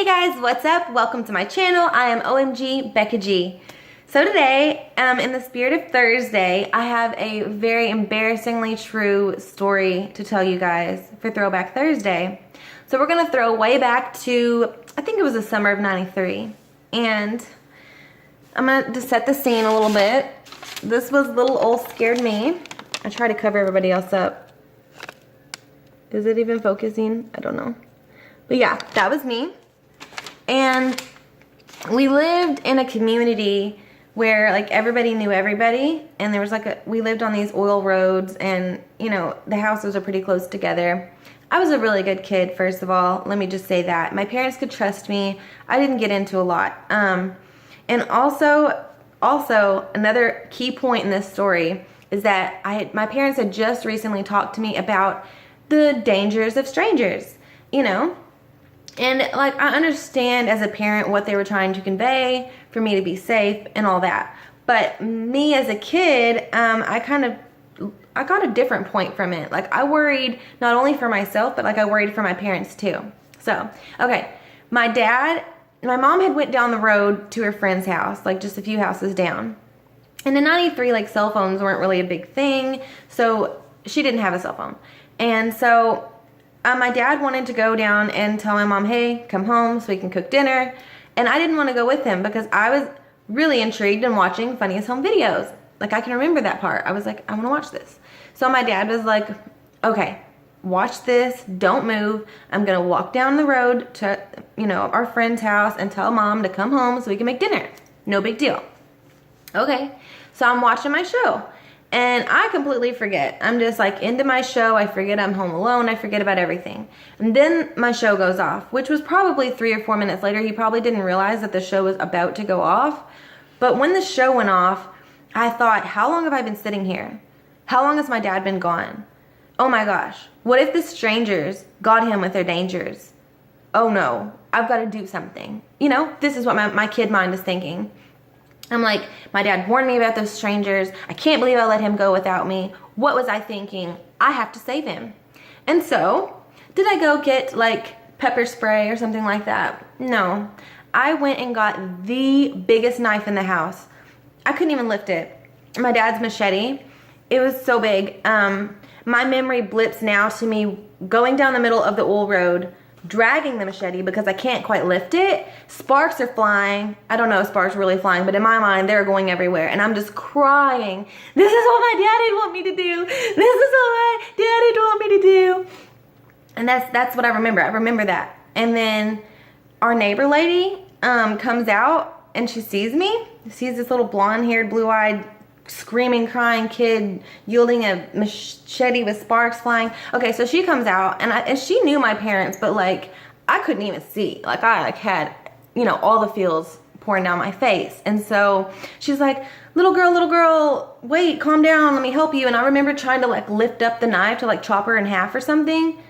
Hey guys, what's up? Welcome to my channel. I am OMGBEKKAG. So today, in the spirit of Thursday, I have a very embarrassingly true story to tell you guys for Throwback Thursday. So we're gonna throw way back to, I think it was the summer of '93. And I'm gonna just set the scene a little bit. This was little old scared me. I try to cover everybody else up. Is it even focusing? I don't know. But yeah, that was me. And we lived in a community where like everybody knew everybody, and there was like we lived on these oil roads, and you know, the houses are pretty close together. I was a really good kid, first of all. Let me just say that. My parents could trust me. I didn't get into a lot. And also another key point in this story is that my parents had just recently talked to me about the dangers of strangers, you know? And like, I understand as a parent what they were trying to convey for me to be safe and all that. But me as a kid, I got a different point from it. Like, I worried not only for myself, but like I worried for my parents too. So, okay, my mom had went down the road to her friend's house, like just a few houses down. And in '93, like cell phones weren't really a big thing. So she didn't have a cell phone. And so my dad wanted to go down and tell my mom, hey, come home so we can cook dinner. And I didn't want to go with him because I was really intrigued in watching Funniest Home Videos. Like, I can remember that part. I was like, I want to watch this. So my dad was like, okay, watch this. Don't move. I'm going to walk down the road to, you know, our friend's house and tell mom to come home so we can make dinner. No big deal. Okay. So I'm watching my show. And I completely forget. I'm just like into my show. I forget I'm home alone. I forget about everything. And then my show goes off, which was probably 3 or 4 minutes later. He probably didn't realize that the show was about to go off. But when the show went off, I thought, how long have I been sitting here? How long has my dad been gone? Oh my gosh. What if the strangers got him with their dangers? Oh no, I've got to do something. You know, this is what my kid mind is thinking. I'm like, my dad warned me about those strangers. I can't believe I let him go without me. What was I thinking? I have to save him. And so, did I go get like pepper spray or something like that? No. I went and got the biggest knife in the house. I couldn't even lift it. My dad's machete. It was so big. My memory blips now to me going down the middle of the oil road, dragging the machete because I can't quite lift it. Sparks are flying. I don't know if sparks are really flying, but in my mind, they're going everywhere. And I'm just crying. This is what my daddy want me to do. This is what my daddy want me to do. And that's what I remember. I remember that. And then our neighbor lady comes out and she sees me. Sees this little blonde-haired, blue-eyed, screaming, crying kid wielding a machete with sparks flying. Okay, so she comes out, and she knew my parents, but like I couldn't even see. Like I like had, you know, all the feels pouring down my face. And so she's like, little girl, wait, calm down, let me help you. And I remember trying to like lift up the knife to like chop her in half or something.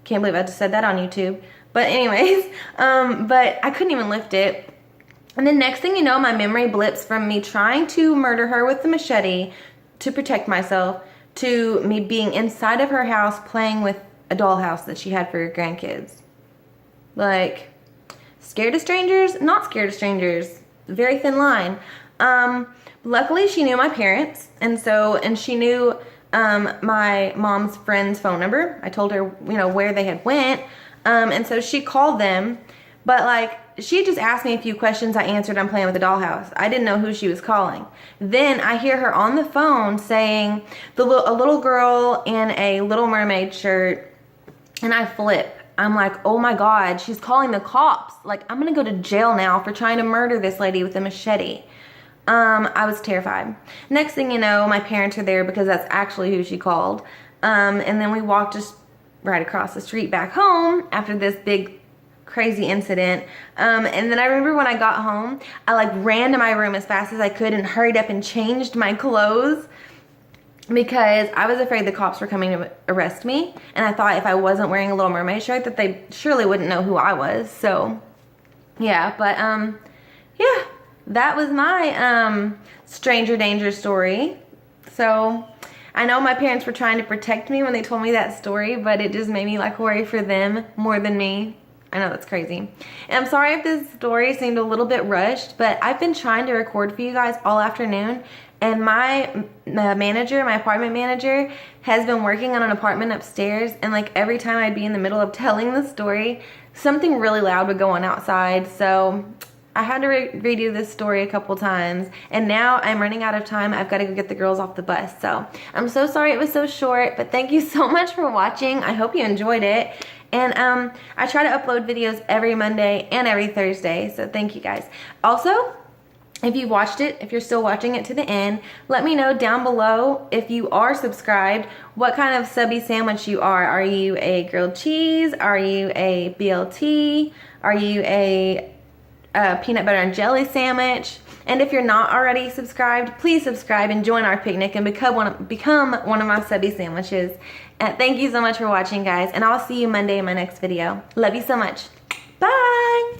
Can't believe I just said that on YouTube. But anyways, but I couldn't even lift it. And then next thing you know, my memory blips from me trying to murder her with the machete to protect myself to me being inside of her house playing with a dollhouse that she had for her grandkids. Like, scared of strangers, not scared of strangers. Very thin line. Luckily, she knew my parents, and she knew my mom's friend's phone number. I told her, you know, where they had went, and so she called them. But like, she just asked me a few questions. I answered, I'm playing with the dollhouse. I didn't know who she was calling. Then I hear her on the phone saying a little girl in a Little Mermaid shirt, and I flip. I'm like, oh my God, she's calling the cops. Like, I'm gonna go to jail now for trying to murder this lady with a machete. I was terrified. Next thing you know, my parents are there because that's actually who she called. And then we walked just right across the street back home after this big crazy incident. And then I remember when I got home, I like ran to my room as fast as I could and hurried up and changed my clothes because I was afraid the cops were coming to arrest me. And I thought if I wasn't wearing a Little Mermaid shirt that they surely wouldn't know who I was. So yeah, but yeah, that was my stranger danger story. So I know my parents were trying to protect me when they told me that story, but it just made me like worry for them more than me. I know that's crazy. And I'm sorry if this story seemed a little bit rushed, but I've been trying to record for you guys all afternoon. And my manager, my apartment manager, has been working on an apartment upstairs. And like every time I'd be in the middle of telling the story, something really loud would go on outside. So I had to redo this story a couple times. And now I'm running out of time. I've got to go get the girls off the bus. So I'm so sorry it was so short, but thank you so much for watching. I hope you enjoyed it. And I try to upload videos every Monday and every Thursday. So thank you guys. Also, if you've watched it, if you're still watching it to the end, let me know down below if you are subscribed, what kind of subby sandwich you are. Are you a grilled cheese? Are you a BLT? Are you a peanut butter and jelly sandwich? And if you're not already subscribed, please subscribe and join our picnic and become one of my subby sandwiches. Thank you so much for watching, guys, and I'll see you Monday in my next video. Love you so much. Bye!